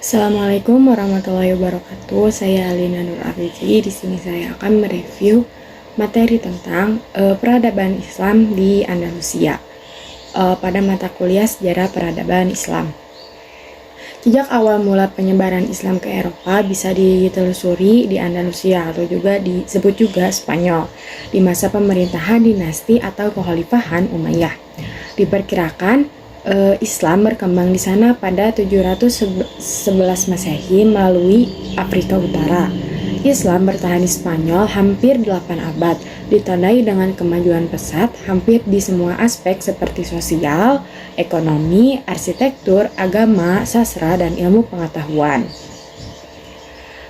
Assalamualaikum warahmatullahi wabarakatuh. Saya Alina Nur Arifji. Di sini saya akan mereview materi tentang peradaban Islam di Andalusia pada mata kuliah Sejarah Peradaban Islam. Sejak awal mula penyebaran Islam ke Eropa bisa ditelusuri di Andalusia atau juga disebut juga Spanyol di masa pemerintahan dinasti atau kekhalifahan Umayyah. Diperkirakan Islam berkembang di sana pada 711 Masehi melalui Afrika Utara. Islam bertahan di Spanyol hampir 8 abad, ditandai dengan kemajuan pesat hampir di semua aspek seperti sosial, ekonomi, arsitektur, agama, sastra, dan ilmu pengetahuan.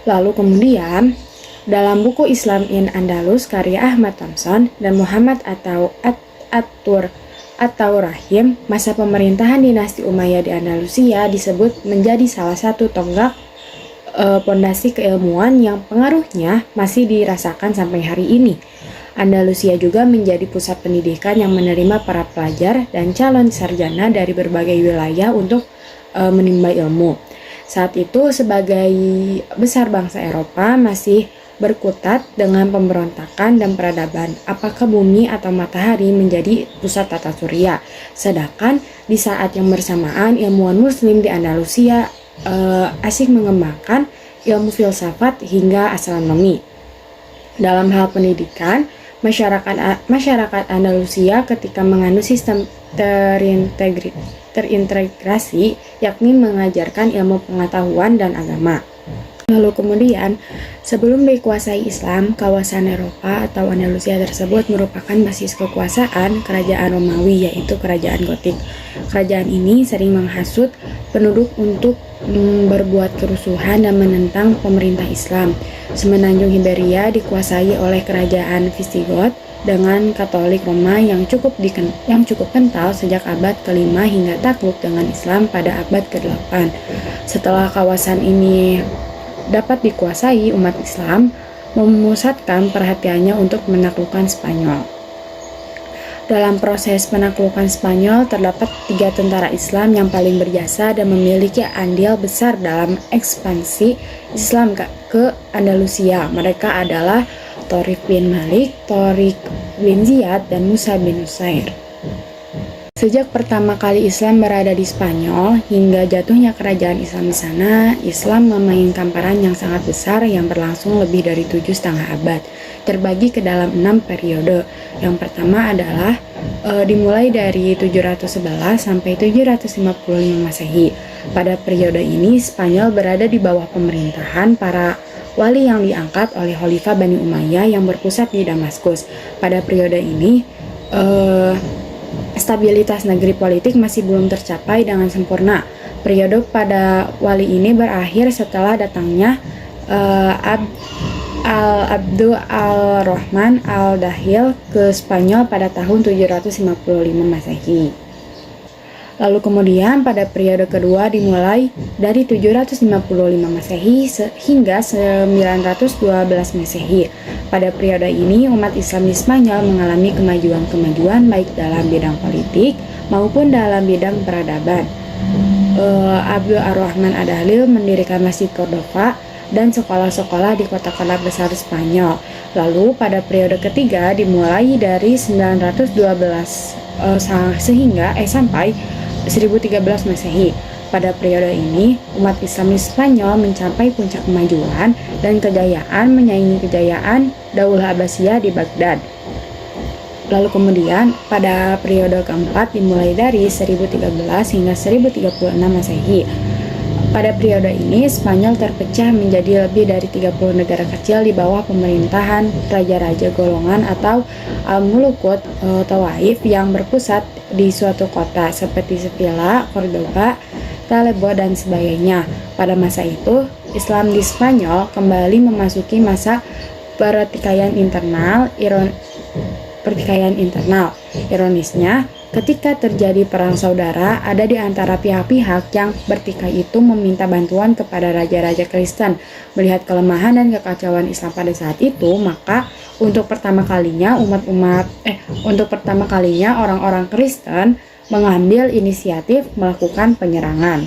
Lalu kemudian, dalam buku Islam in Andalus karya Ahmad Thompson dan Muhammad At-Taurahim, masa pemerintahan dinasti Umayyah di Andalusia disebut menjadi salah satu tonggak pondasi keilmuan yang pengaruhnya masih dirasakan sampai hari ini. Andalusia juga menjadi pusat pendidikan yang menerima para pelajar dan calon sarjana dari berbagai wilayah untuk menimba ilmu. Saat itu sebagai besar bangsa Eropa masih berkutat dengan pemberontakan dan peradaban, apakah bumi atau matahari menjadi pusat tata surya. Sedangkan di saat yang bersamaan ilmuwan muslim di Andalusia asik mengembangkan ilmu filsafat hingga astronomi. Dalam hal pendidikan, masyarakat Andalusia ketika menganut sistem terintegrasi, yakni mengajarkan ilmu pengetahuan dan agama. Lalu kemudian, sebelum dikuasai Islam, kawasan Eropa atau Andalusia tersebut merupakan basis kekuasaan kerajaan Romawi, yaitu kerajaan Gotik. Kerajaan ini sering menghasut penduduk untuk berbuat kerusuhan dan menentang pemerintah Islam. Semenanjung Iberia dikuasai oleh kerajaan Visigoth dengan Katolik Roma yang cukup kental sejak abad ke-5 hingga takluk dengan Islam pada abad ke-8. Setelah kawasan ini dapat dikuasai, umat Islam memusatkan perhatiannya untuk menaklukkan Spanyol. Dalam proses penaklukan Spanyol, terdapat 3 tentara Islam yang paling berjasa dan memiliki andil besar dalam ekspansi Islam ke Andalusia. Mereka adalah Torik bin Malik, Torik bin Ziyad, dan Musa bin Nusair. Sejak pertama kali Islam berada di Spanyol hingga jatuhnya kerajaan Islam di sana, Islam memainkan peran yang sangat besar yang berlangsung lebih dari 7,5 abad, terbagi ke dalam 6 periode. Yang pertama adalah dimulai dari 711 sampai 755 Masehi. Pada periode ini, Spanyol berada di bawah pemerintahan para wali yang diangkat oleh Khalifah Bani Umayyah yang berpusat di Damaskus. Pada periode ini, stabilitas negeri politik masih belum tercapai dengan sempurna. Periode pada wali ini berakhir setelah datangnya Abdu al-Rahman al-Dahil ke Spanyol pada tahun 755 Masehi. Lalu kemudian pada periode kedua dimulai dari 755 Masehi hingga 912 Masehi. Pada periode ini umat Islam di Spanyol mengalami kemajuan-kemajuan baik dalam bidang politik maupun dalam bidang peradaban. Abdul Ar-Rahman Ad-Dahlil mendirikan Masjid Cordova dan sekolah-sekolah di kota-kota besar Spanyol. Lalu pada periode ketiga dimulai dari 912 sampai 1013 Masehi. Pada periode ini, umat Islam di Spanyol mencapai puncak kemajuan dan kejayaan menyaingi kejayaan Daulah Abbasiyah di Baghdad. Lalu kemudian, pada periode keempat dimulai dari 1013 hingga 1036 Masehi. Pada periode ini, Spanyol terpecah menjadi lebih dari 30 negara kecil di bawah pemerintahan raja-raja golongan atau Al-Mulukut Tawaif yang berpusat di suatu kota seperti Sevilla, Cordoba, Toledo, dan sebagainya. Pada masa itu, Islam di Spanyol kembali memasuki masa pertikaian internal. Ironisnya, ketika terjadi perang saudara, ada di antara pihak-pihak yang bertikai itu meminta bantuan kepada raja-raja Kristen. Melihat kelemahan dan kekacauan Islam pada saat itu, maka untuk pertama kalinya orang-orang Kristen mengambil inisiatif melakukan penyerangan.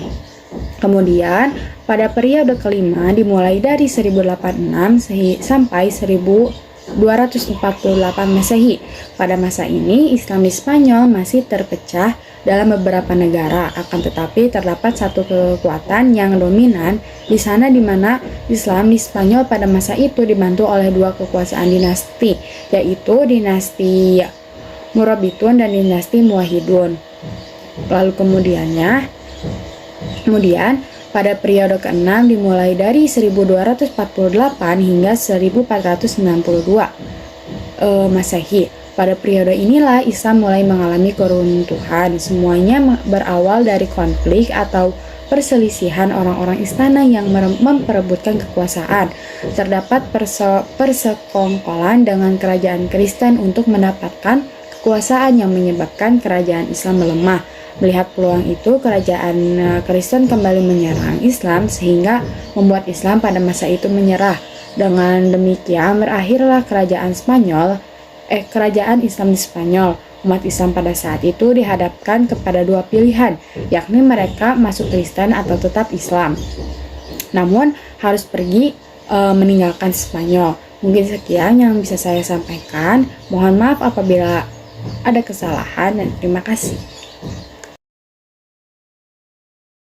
Kemudian, pada periode kelima dimulai dari 1086 sampai 1248 Masehi. Pada masa ini, Islam di Spanyol masih terpecah dalam beberapa negara, akan tetapi terdapat satu kekuatan yang dominan di sana, di mana Islam di Spanyol pada masa itu dibantu oleh dua kekuasaan dinasti, yaitu dinasti Murabitun dan dinasti Muwahhidun. Lalu kemudian pada periode ke-6 dimulai dari 1248 hingga 1492 Masehi. Pada periode inilah Islam mulai mengalami keruntuhan. Semuanya berawal dari konflik atau perselisihan orang-orang istana yang memperebutkan kekuasaan. Terdapat persekongkolan dengan kerajaan Kristen untuk mendapatkan kekuasaan yang menyebabkan kerajaan Islam melemah. Melihat peluang itu, kerajaan Kristen kembali menyerang Islam sehingga membuat Islam pada masa itu menyerah. Dengan demikian berakhirlah kerajaan Islam di Spanyol. Umat Islam pada saat itu dihadapkan kepada dua pilihan, yakni mereka masuk Kristen atau tetap Islam. Namun harus pergi meninggalkan Spanyol. Mungkin sekian yang bisa saya sampaikan. Mohon maaf apabila ada kesalahan dan terima kasih.